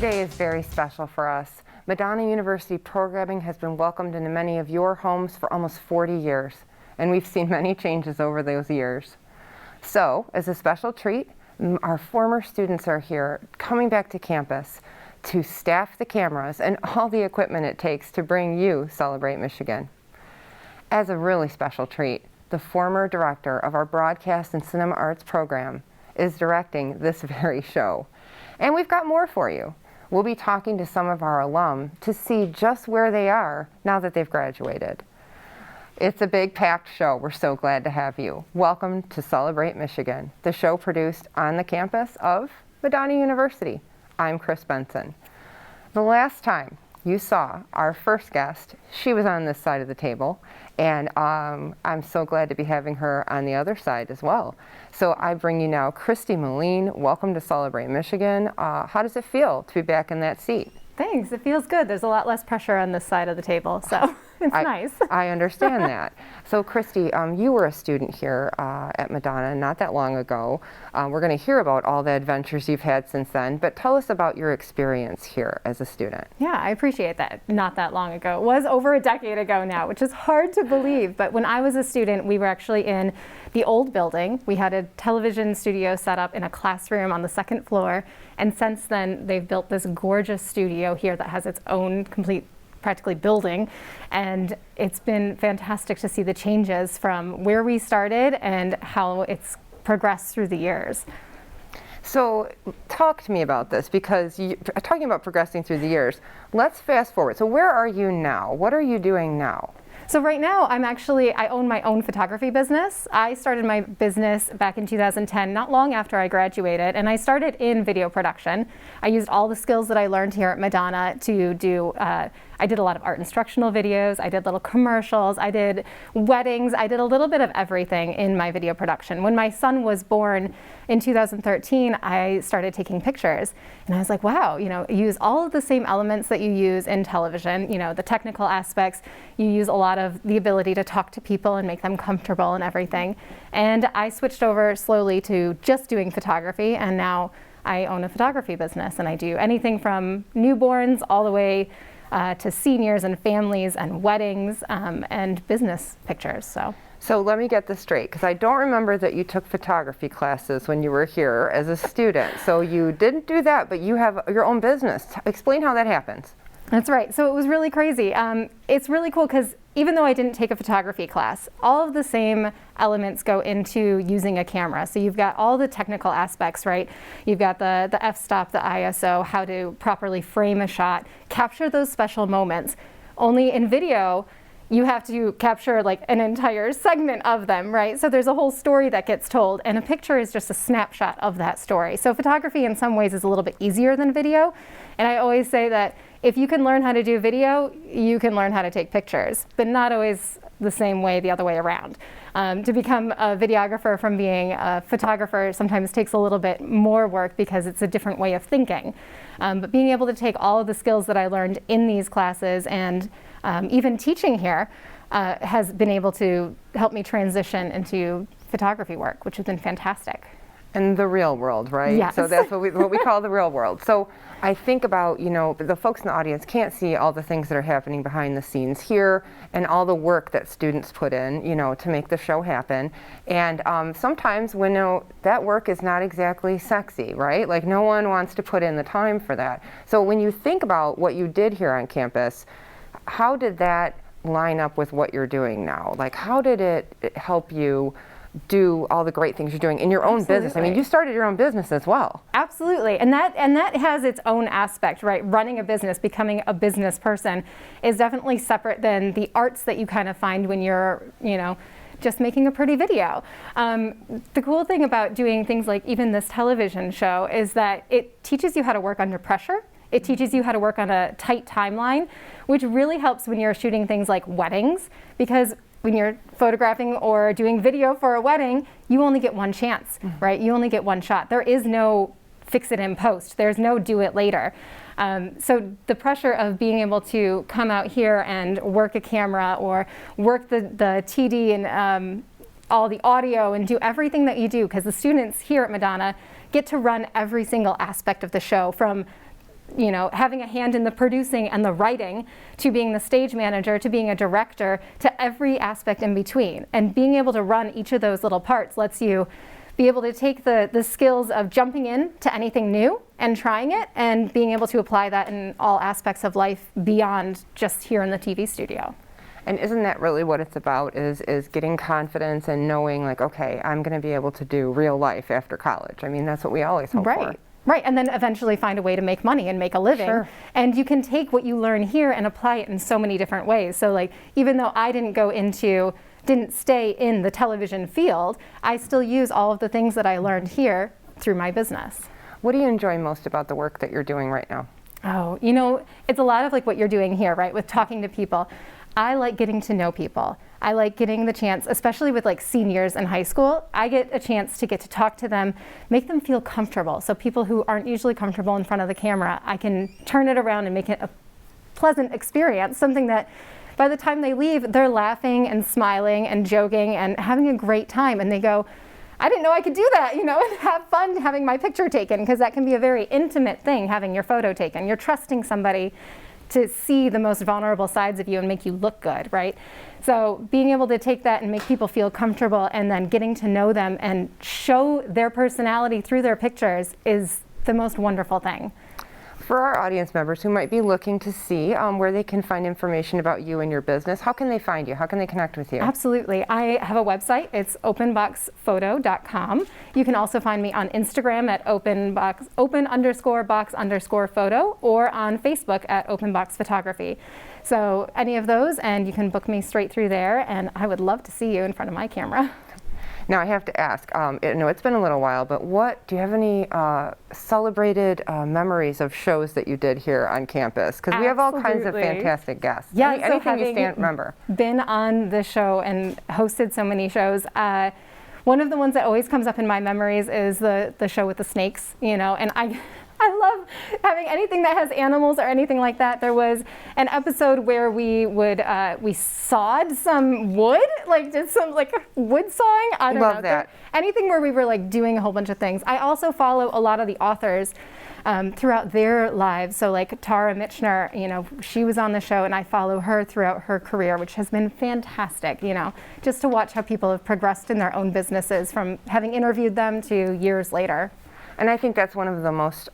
Today is very special for us. Madonna University programming has been welcomed into many of your homes for almost 40 years, and we've seen many changes over those years. So, as a special treat, our former students are here, coming back to campus to staff the cameras and all the equipment it takes to bring you Celebrate Michigan. As a really special treat, the former director of our Broadcast and Cinema Arts program is directing this very show. And we've got more for you. We'll be talking to some of our alum to see just where they are now that they've graduated. It's a big packed show. We're so glad to have you. Welcome to Celebrate Michigan, the show produced on the campus of Madonna University. I'm Chris Benson. The last time you saw our first guest, she was on this side of the table, and I'm so glad to be having her on the other side as well. So I bring you now Christy Moline. Welcome to Celebrate Michigan. How does it feel to be back in that seat? Thanks. It feels good. There's a lot less pressure on this side of the table, so it's nice. I understand that. So Christy, you were a student here at Madonna not that long ago. We're going to hear about all the adventures you've had since then, but tell us about your experience here as a student. Yeah, I appreciate that. Not that long ago. It was over a decade ago now, which is hard to believe, but when I was a student, we were actually in the old building. We had a television studio set up in a classroom on the second floor, and since then they've built this gorgeous studio here that has its own complete practically building, and it's been fantastic to see the changes from where we started and how it's progressed through the years. So talk to me about this, because talking about progressing through the years, let's fast forward. So where are you now? What are you doing now? So right now, I own my own photography business. I started my business back in 2010, not long after I graduated, and I started in video production. I used all the skills that I learned here at Madonna to do, I did a lot of art instructional videos, I did little commercials, I did weddings, I did a little bit of everything in my video production. When my son was born in 2013, I started taking pictures, and I was like, wow, you use all of the same elements that you use in television, the technical aspects. You use a lot of the ability to talk to people and make them comfortable and everything. And I switched over slowly to just doing photography, and now I own a photography business, and I do anything from newborns all the way to seniors and families and weddings and business pictures. So let me get this straight, because I don't remember that you took photography classes when you were here as a student. So you didn't do that, but you have your own business. Explain how that happens. That's right. So it was really crazy. It's really cool because even though I didn't take a photography class, all of the same elements go into using a camera. So you've got all the technical aspects, right? You've got the f-stop, the ISO, how to properly frame a shot, capture those special moments. Only in video, you have to capture like an entire segment of them, right? So there's a whole story that gets told, and a picture is just a snapshot of that story. So photography in some ways is a little bit easier than video. And I always say that if you can learn how to do video, you can learn how to take pictures, but not always the same way the other way around. To become a videographer from being a photographer sometimes takes a little bit more work because it's a different way of thinking. But being able to take all of the skills that I learned in these classes and even teaching here has been able to help me transition into photography work, which has been fantastic. And the real world, right? Yes. So that's what we call the real world. So I think about, the folks in the audience can't see all the things that are happening behind the scenes here and all the work that students put in, to make the show happen. And sometimes when that work is not exactly sexy, right? Like no one wants to put in the time for that. So when you think about what you did here on campus, how did that line up with what you're doing now? Like how did it help you do all the great things you're doing in your own business? I mean, you started your own business as well. Absolutely, and that has its own aspect, right? Running a business, becoming a business person is definitely separate than the arts that you kind of find when you're, just making a pretty video. The cool thing about doing things like even this television show is that it teaches you how to work under pressure. It teaches you how to work on a tight timeline, which really helps when you're shooting things like weddings, because when you're photographing or doing video for a wedding, you only get one chance, right? You only get one shot. There is no fix it in post. There's no do it later. So the pressure of being able to come out here and work a camera or work the TD and all the audio and do everything that you do, because the students here at Madonna get to run every single aspect of the show, from you know, having a hand in the producing and the writing, to being the stage manager, to being a director, to every aspect in between. And being able to run each of those little parts lets you be able to take the skills of jumping in to anything new and trying it, and being able to apply that in all aspects of life beyond just here in the TV studio. And isn't that really what it's about, is getting confidence and knowing, like, okay, I'm going to be able to do real life after college. I mean, that's what we always hope for. Right, and then eventually find a way to make money and make a living. Sure. And you can take what you learn here and apply it in so many different ways. So like, even though I didn't stay in the television field, I still use all of the things that I learned here through my business. What do you enjoy most about the work that you're doing right now? Oh, you know, it's a lot of like what you're doing here, right, with talking to people. I like getting to know people. I like getting the chance, especially with like seniors in high school, I get a chance to get to talk to them, make them feel comfortable. So people who aren't usually comfortable in front of the camera, I can turn it around and make it a pleasant experience, something that by the time they leave, they're laughing and smiling and joking and having a great time. And they go, I didn't know I could do that, you know, and have fun having my picture taken, because that can be a very intimate thing, having your photo taken. You're trusting somebody to see the most vulnerable sides of you and make you look good, right? So being able to take that and make people feel comfortable, and then getting to know them and show their personality through their pictures, is the most wonderful thing. For our audience members who might be looking to see where they can find information about you and your business, how can they find you? How can they connect with you? Absolutely. I have a website. It's openboxphoto.com. You can also find me on Instagram at open_box_photo, or on Facebook at openboxphotography. So any of those, and you can book me straight through there, and I would love to see you in front of my camera. Now I have to ask, it's been a little while, but do you have any celebrated memories of shows that you did here on campus? Because we have all kinds of fantastic guests. Yeah, anything you remember? Been on the show and hosted so many shows. One of the ones that always comes up in my memories is the show with the snakes, you know, and I love having anything that has animals or anything like that. There was an episode where we sawed some wood, like did some like wood sawing. I don't know. Love that. Anything where we were like doing a whole bunch of things. I also follow a lot of the authors throughout their lives. So like Tara Mitchner, you know, she was on the show, and I follow her throughout her career, which has been fantastic, you know, just to watch how people have progressed in their own businesses from having interviewed them to years later. And I think that's one of the most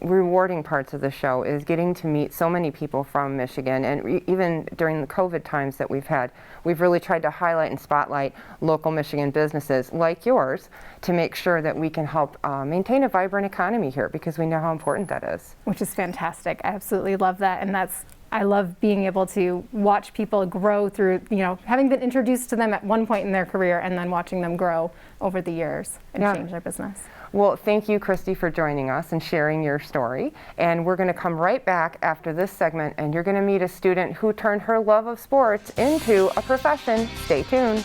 rewarding parts of the show, is getting to meet so many people from Michigan. And even during the COVID times that we've had, we've really tried to highlight and spotlight local Michigan businesses like yours to make sure that we can help maintain a vibrant economy here, because we know how important that is. Which is fantastic. I absolutely love that. And I love being able to watch people grow through, you know, having been introduced to them at one point in their career, and then watching them grow over the years and change their business. Well, thank you, Christy, for joining us and sharing your story. And we're going to come right back after this segment, and you're going to meet a student who turned her love of sports into a profession. Stay tuned.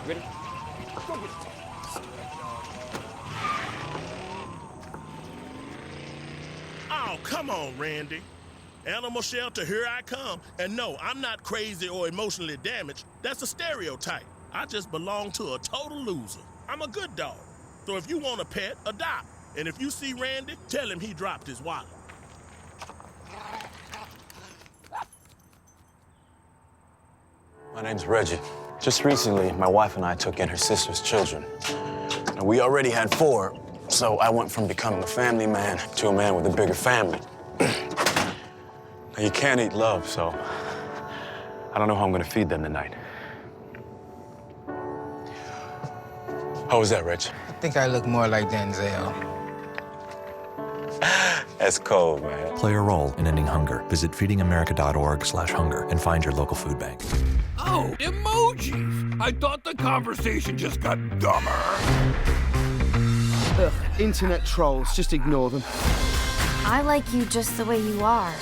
Ready? Oh, come on, Randy. Animal shelter, here I come. And no, I'm not crazy or emotionally damaged. That's a stereotype. I just belong to a total loser. I'm a good dog. So if you want a pet, adopt. And if you see Randy, tell him he dropped his wallet. My name's Reggie. Just recently, my wife and I took in her sister's children. Now, we already had 4, so I went from becoming a family man to a man with a bigger family. Now, you can't eat love, so I don't know how I'm gonna feed them tonight. How was that, Rich? I think I look more like Denzel. That's cold, man. Play a role in ending hunger. Visit feedingamerica.org/hunger and find your local food bank. Oh, emojis! I thought the conversation just got dumber. Ugh, internet trolls, just ignore them. I like you just the way you are.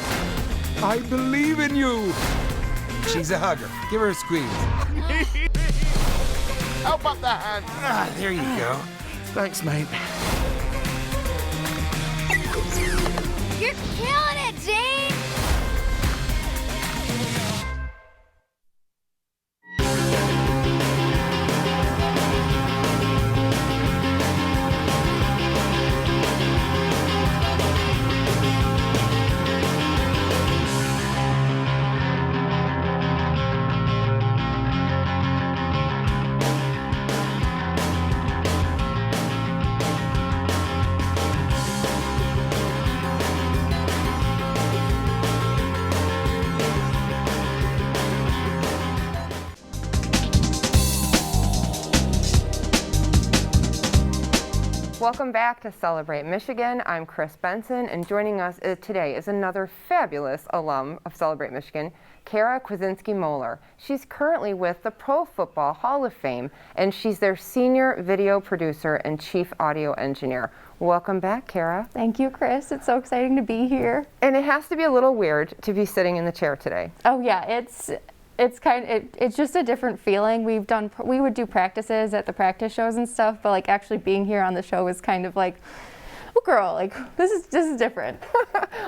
I believe in you! She's a hugger. Give her a squeeze. Help up the hand. Ah, there you go. Thanks, mate. You're killing it, Jane! Welcome back to Celebrate Michigan. I'm Chris Benson, and joining us today is another fabulous alum of Celebrate Michigan, Kara Kwasinski-Moeller. She's currently with the Pro Football Hall of Fame, and she's their senior video producer and chief audio engineer. Welcome back, Kara. Thank you, Chris. It's so exciting to be here. And it has to be a little weird to be sitting in the chair today. Oh yeah, it's just a different feeling. We would do practices at the practice shows and stuff, but like actually being here on the show is kind of like, oh girl, like this is different.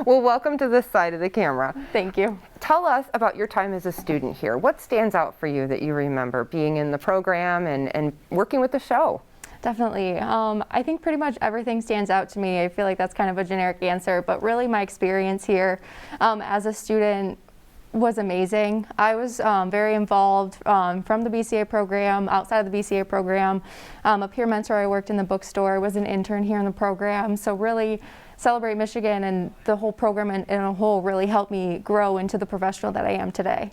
Well, welcome to this side of the camera. Thank you. Tell us about your time as a student here. What stands out for you that you remember being in the program and working with the show? Definitely. I think pretty much everything stands out to me. I feel like that's kind of a generic answer, but really my experience here as a student was amazing. I was very involved from the BCA program, outside of the BCA program. A peer mentor, I worked in the bookstore, was an intern here in the program. So really Celebrate Michigan and the whole program in a whole really helped me grow into the professional that I am today.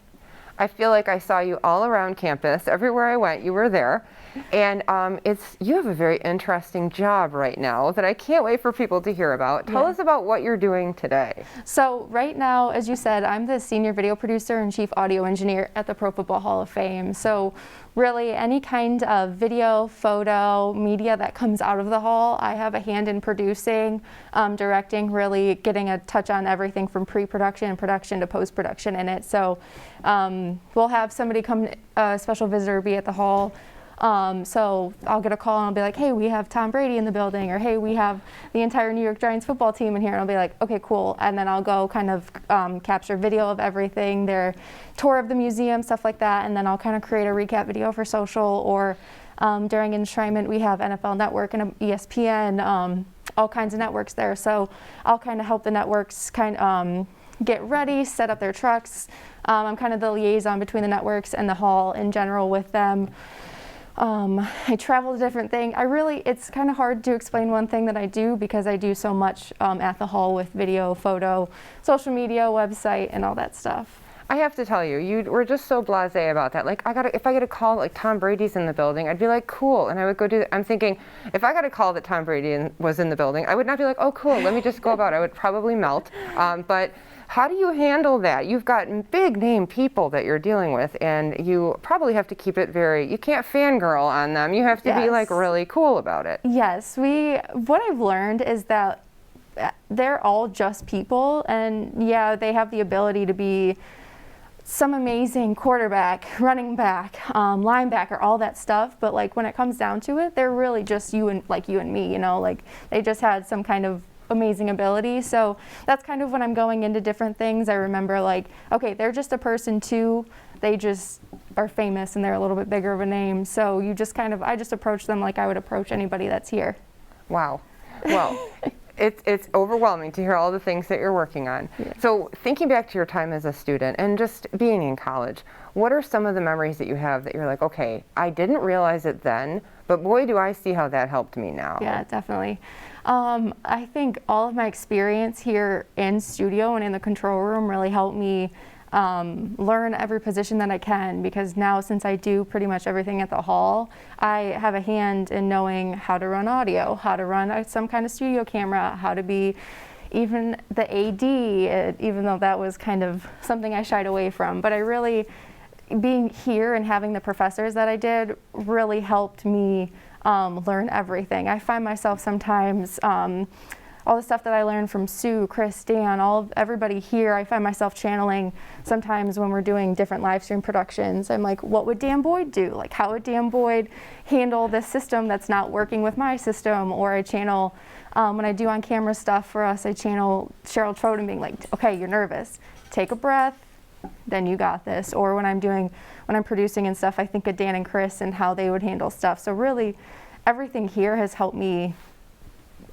I feel like I saw you all around campus. Everywhere I went, you were there. And you have a very interesting job right now that I can't wait for people to hear about. Tell us about what you're doing today. So right now, as you said, I'm the senior video producer and chief audio engineer at the Pro Football Hall of Fame. So really any kind of video, photo, media that comes out of the hall, I have a hand in producing, directing, really getting a touch on everything from pre-production, production to post-production in it. So we'll have somebody come, a special visitor be at the hall. So I'll get a call and I'll be like, hey, we have Tom Brady in the building, or hey, we have the entire New York Giants football team in here. And I'll be like, okay, cool. And then I'll go kind of capture video of everything, their tour of the museum, stuff like that. And then I'll kind of create a recap video for social, or during enshrinement, we have NFL Network and ESPN, all kinds of networks there. So I'll kind of help the networks get ready, set up their trucks. I'm kind of the liaison between the networks and the hall in general with them. I travel to different things. It's kind of hard to explain one thing that I do because I do so much at the hall with video, photo, social media, website, and all that stuff. I have to tell you, you were just so blasé about that. Like, if I get a call like Tom Brady's in the building, I'd be like, cool, and I would go do that. I'm thinking, if I got a call that Tom Brady was in the building, I would not be like, oh, cool, let me just go about it. I would probably melt. But how do you handle that? You've got big name people that you're dealing with, and you probably have to keep it you can't fangirl on them. You have to be like really cool about it. Yes, what I've learned is that they're all just people, and yeah, they have the ability to be some amazing quarterback, running back, linebacker, all that stuff. But like when it comes down to it, they're really just you and me, you know, like they just had some kind of amazing ability. So that's kind of when I'm going into different things. I remember like, okay, they're just a person too. They just are famous and they're a little bit bigger of a name. So I just approach them like I would approach anybody that's here. Wow. Well, it's overwhelming to hear all the things that you're working on. Yeah. So thinking back to your time as a student and just being in college, what are some of the memories that you have that you're like, okay, I didn't realize it then, but boy, do I see how that helped me now. Yeah, definitely. I think all of my experience here in studio and in the control room really helped me learn every position that I can, because now since I do pretty much everything at the hall, I have a hand in knowing how to run audio, how to run some kind of studio camera, how to be even the AD, even though that was kind of something I shied away from. But being here and having the professors that I did really helped me learn everything. I find myself sometimes all the stuff that I learned from Sue, Chris, Dan, everybody here, I find myself channeling sometimes when we're doing different live stream productions. I'm like, what would Dan Boyd do? Like, how would Dan Boyd handle this system that's not working with my system? Or I channel, when I do on camera stuff for us, I channel Cheryl Troden being like, okay, you're nervous. Take a breath, then you got this. Or when I'm producing and stuff, I think of Dan and Chris and how they would handle stuff. So really, everything here has helped me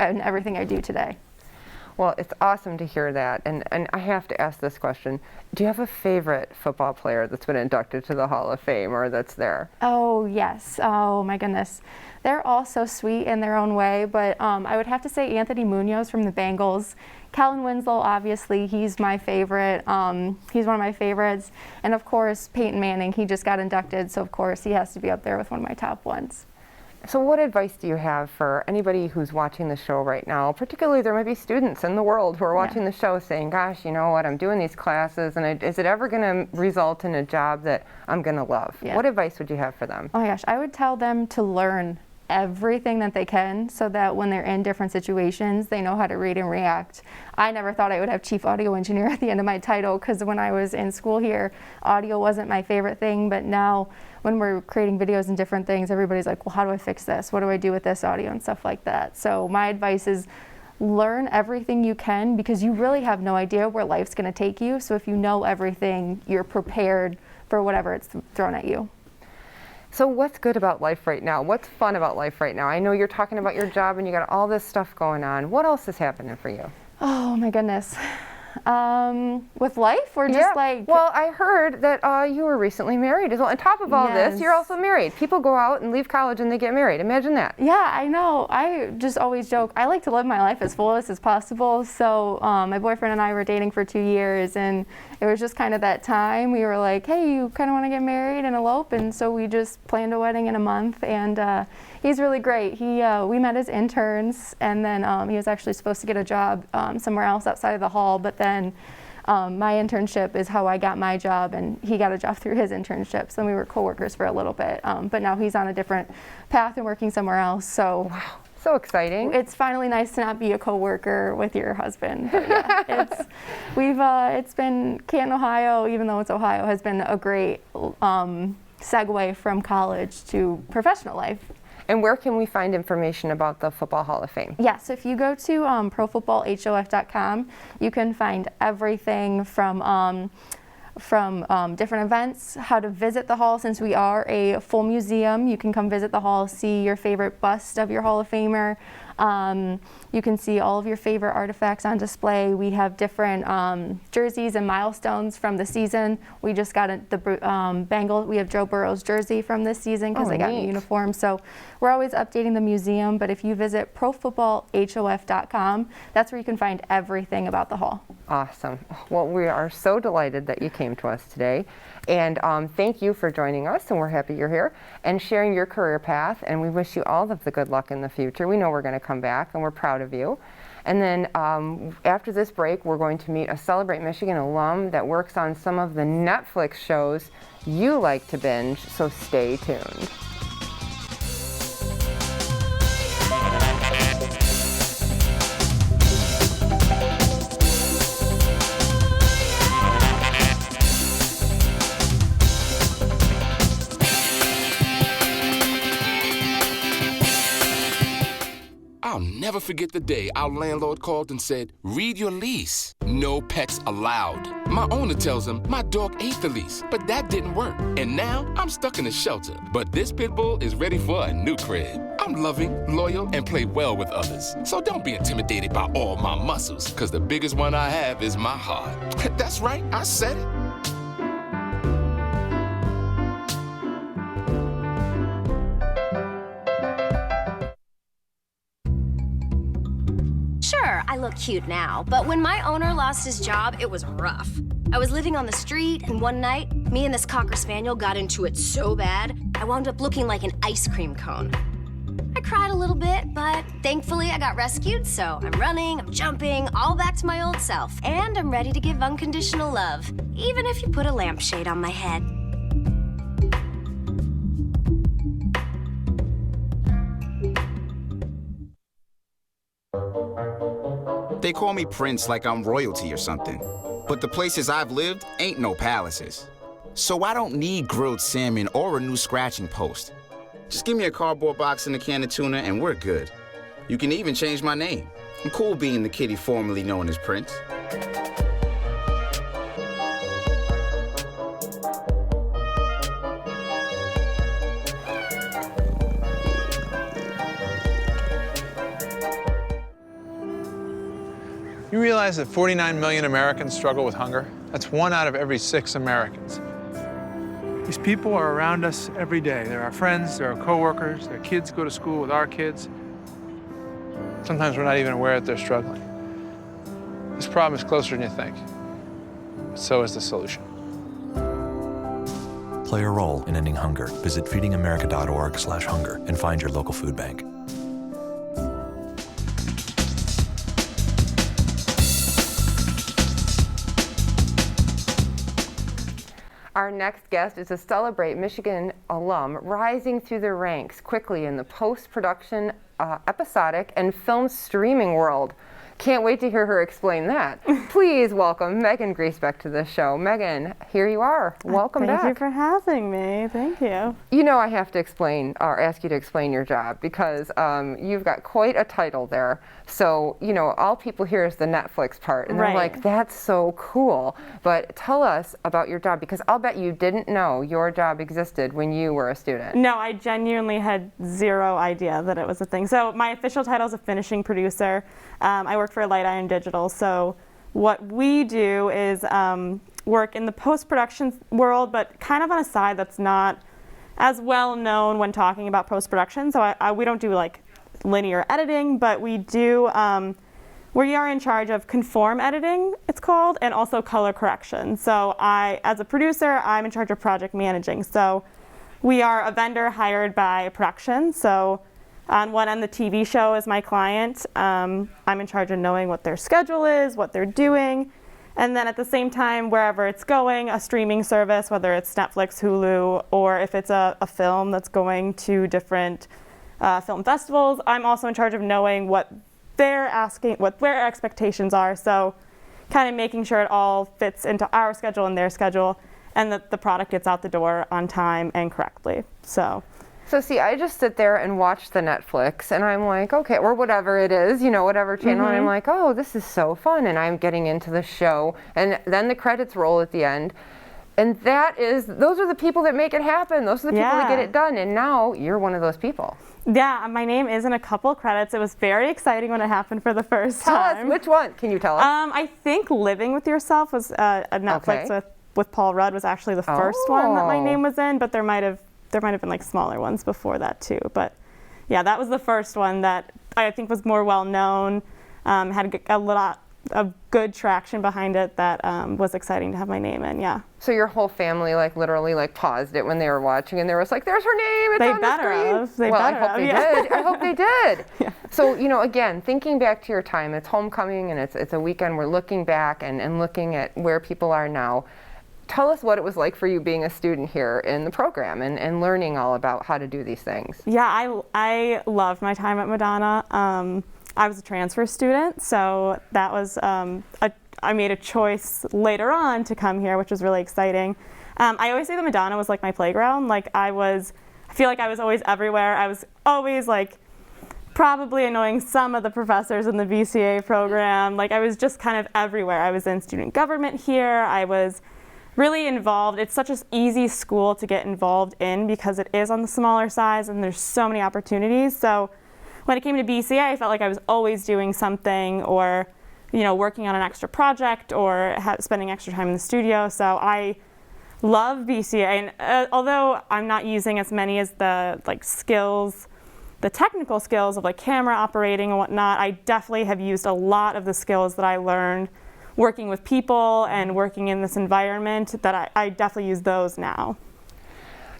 in everything I do today. Well, it's awesome to hear that. And I have to ask this question. Do you have a favorite football player that's been inducted to the Hall of Fame or that's there? Oh, yes. Oh, my goodness. They're all so sweet in their own way, but I would have to say Anthony Munoz from the Bengals. Kellen Winslow, obviously, he's my favorite. He's one of my favorites. And of course, Peyton Manning, he just got inducted, so of course he has to be up there with one of my top ones. So what advice do you have for anybody who's watching the show right now? Particularly, there might be students in the world who are watching the show saying, gosh, you know what, I'm doing these classes, and is it ever going to result in a job that I'm going to love? Yeah. What advice would you have for them? Oh my gosh, I would tell them to learn everything that they can so that when they're in different situations, they know how to read and react. I never thought I would have chief audio engineer at the end of my title, because when I was in school here, audio wasn't my favorite thing, but now when we're creating videos and different things, everybody's like, well, how do I fix this? What do I do with this audio and stuff like that? So my advice is learn everything you can, because you really have no idea where life's going to take you. So if you know everything, you're prepared for whatever it's thrown at you. So what's good about life right now? What's fun about life right now? I know you're talking about your job and you got all this stuff going on. What else is happening for you? Oh my goodness. With life or just like? Well, I heard that you were recently married as well. On top of all this, you're also married. People go out and leave college and they get married. Imagine that. Yeah, I know. I just always joke, I like to live my life as fullest as possible. So my boyfriend and I were dating for 2 years, and it was just kind of that time. We were like, hey, you kind of want to get married and elope? And so we just planned a wedding in a month, and he's really great. We met as interns, and then he was actually supposed to get a job somewhere else outside of the hall, but then my internship is how I got my job, and he got a job through his internship. So we were coworkers for a little bit, but now he's on a different path and working somewhere else. So wow, so exciting! It's finally nice to not be a coworker with your husband. But yeah, it's been Canton, Ohio, even though it's Ohio, has been a great segue from college to professional life. And where can we find information about the Football Hall of Fame? Yeah, so if you go to profootballhof.com, you can find everything from different events, how to visit the hall. Since we are a full museum, you can come visit the hall, see your favorite bust of your Hall of Famer. You can see all of your favorite artifacts on display. We have different jerseys and milestones from the season. We just got the Bengals. We have Joe Burrow's jersey from this season because they got a new uniform. So we're always updating the museum. But if you visit profootballhof.com, that's where you can find everything about the hall. Awesome. Well, we are so delighted that you came to us today. And thank you for joining us, and we're happy you're here, and sharing your career path, and we wish you all of the good luck in the future. We know we're going to come back, and we're proud of you. And then after this break, we're going to meet a Celebrate Michigan alum that works on some of the Netflix shows you like to binge, so stay tuned. I'll never forget the day our landlord called and said, read your lease. No pets allowed. My owner tells him my dog ate the lease, but that didn't work. And now I'm stuck in a shelter. But this pit bull is ready for a new crib. I'm loving, loyal, and play well with others. So don't be intimidated by all my muscles, because the biggest one I have is my heart. That's right, I said it. Sure, I look cute now, but when my owner lost his job, it was rough. I was living on the street, and one night, me and this Cocker Spaniel got into it so bad, I wound up looking like an ice cream cone. I cried a little bit, but thankfully I got rescued, so I'm running, I'm jumping, all back to my old self, and I'm ready to give unconditional love, even if you put a lampshade on my head. They call me Prince like I'm royalty or something. But the places I've lived ain't no palaces. So I don't need grilled salmon or a new scratching post. Just give me a cardboard box and a can of tuna and we're good. You can even change my name. I'm cool being the kitty formerly known as Prince. You realize that 49 million Americans struggle with hunger? That's 1 out of every 6 Americans. These people are around us every day. They're our friends, they're our coworkers, their kids go to school with our kids. Sometimes we're not even aware that they're struggling. This problem is closer than you think. So is the solution. Play a role in ending hunger. Visit feedingamerica.org/hunger and find your local food bank. Our next guest is a Celebrate Michigan alum rising through the ranks quickly in the post-production, episodic, and film streaming world. Can't wait to hear her explain that. Please welcome Megan Griesbeck to the show. Megan, here you are. Welcome back. Thank you for having me. Thank you. You know I have to explain, or ask you to explain your job, because you've got quite a title there. So, you know, all people hear is the Netflix part, and they're like, that's so cool. But tell us about your job, because I'll bet you didn't know your job existed when you were a student. No, I genuinely had zero idea that it was a thing. So my official title is a finishing producer. I work for Light Iron Digital. So what we do is work in the post-production world, but kind of on a side that's not as well known when talking about post-production. So we don't do like linear editing, but we do, we are in charge of conform editing, it's called, and also color correction. So as a producer, I'm in charge of project managing. So we are a vendor hired by production. So on one end, the TV show is my client. I'm in charge of knowing what their schedule is, what they're doing. And then at the same time, wherever it's going, a streaming service, whether it's Netflix, Hulu, or if it's a film that's going to different film festivals, I'm also in charge of knowing what they're asking, what their expectations are. So kind of making sure it all fits into our schedule and their schedule, and that the product gets out the door on time and correctly. So see, I just sit there and watch the Netflix, and I'm like, okay, or whatever it is, you know, whatever channel, and I'm like, oh, this is so fun, and I'm getting into the show, and then the credits roll at the end, and those are the people that make it happen. Those are the people that get it done, and now you're one of those people. Yeah, my name is in a couple credits. It was very exciting when it happened for the first time. Tell us, which one? Can you tell us? I think Living With Yourself was a Netflix with Paul Rudd was actually the first one that my name was in, but there might have been like smaller ones before that too. But yeah, that was the first one that I think was more well known, had a lot of good traction behind it that was exciting to have my name in, yeah. So your whole family like literally like paused it when they were watching, and they were like, there's her name, it's on the screen. Well, I hope they did. I hope they did. Yeah. So, you know, again, thinking back to your time, it's homecoming and it's a weekend, we're looking back and looking at where people are now. Tell us what it was like for you being a student here in the program and learning all about how to do these things. Yeah, I loved my time at Madonna. I was a transfer student, so that was, I made a choice later on to come here, which was really exciting. I always say that Madonna was like my playground. Like I feel like I was always everywhere. I was always like probably annoying some of the professors in the BCA program. Like I was just kind of everywhere. I was in student government here. I was really involved. It's such an easy school to get involved in because it is on the smaller size and there's so many opportunities. So when it came to BCA, I felt like I was always doing something, or, you know, working on an extra project or spending extra time in the studio. So I love BCA, and although I'm not using as many as the skills, the technical skills of like camera operating and whatnot, I definitely have used a lot of the skills that I learned working with people and working in this environment, that I definitely use those now.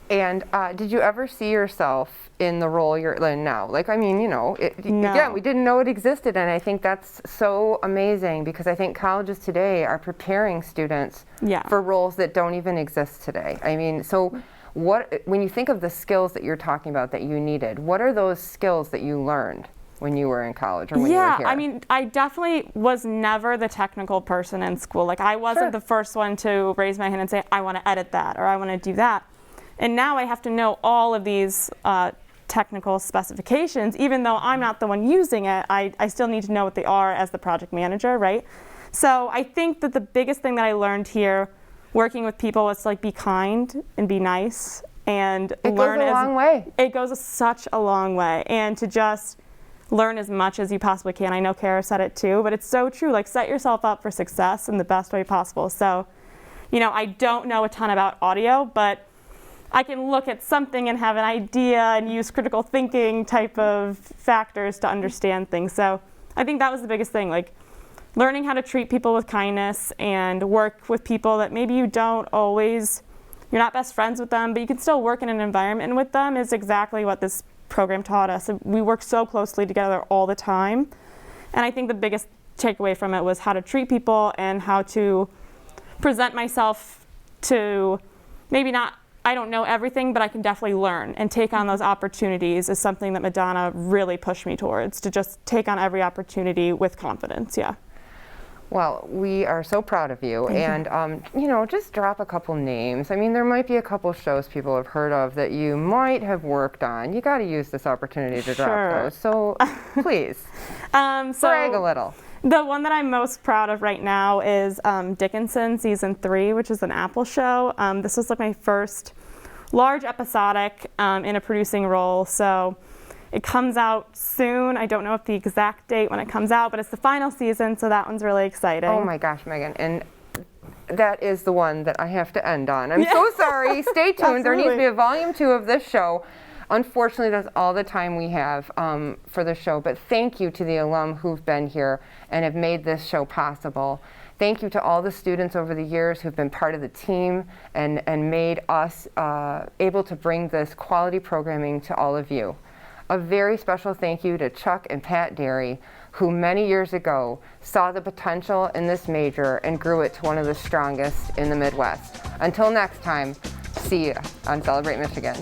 And did you ever see yourself in the role you're in now? Like, I mean, you know, again, we didn't know it existed, and I think that's so amazing because I think colleges today are preparing students for roles that don't even exist today. I mean, so when you think of the skills that you're talking about that you needed, what are those skills that you learned? when you were in college or when you were Yeah, here? I mean, I definitely was never the technical person in school. Like, I wasn't the first one to raise my hand and say, I want to edit that or I want to do that. And now I have to know all of these technical specifications. Even though I'm not the one using it, I still need to know what they are as the project manager, right? So I think that the biggest thing that I learned here working with people was to, like, be kind and be nice and learn. It goes a long way. It goes such a long way. And to just learn as much as you possibly can. I know Kara said it too, but it's so true. Like, set yourself up for success in the best way possible. So, you know, I don't know a ton about audio, but I can look at something and have an idea and use critical thinking type of factors to understand things. So I think that was the biggest thing, like learning how to treat people with kindness and work with people that maybe you don't always, you're not best friends with them, but you can still work in an environment with them is exactly what this program taught us. We work so closely together all the time. And I think the biggest takeaway from it was how to treat people and how to present myself to maybe not, I don't know everything, but I can definitely learn and take on those opportunities is something that Madonna really pushed me towards, to just take on every opportunity with confidence, yeah. Well, we are so proud of you. And, you know, just drop a couple names. I mean, there might be a couple shows people have heard of that you might have worked on. You got to use this opportunity to drop those. So please, brag a little. The one that I'm most proud of right now is Dickinson Season 3, which is an Apple show. This was like my first large episodic in a producing role. So it comes out soon. I don't know if the exact date when it comes out, but it's the final season, so that one's really exciting. Oh my gosh, Megan. And that is the one that I have to end on. I'm so sorry. Stay tuned. There needs to be a volume 2 of this show. Unfortunately, that's all the time we have for the show, but thank you to the alum who've been here and have made this show possible. Thank you to all the students over the years who've been part of the team and made us able to bring this quality programming to all of you. A very special thank you to Chuck and Pat Derry, who many years ago saw the potential in this major and grew it to one of the strongest in the Midwest. Until next time, see you on Celebrate Michigan.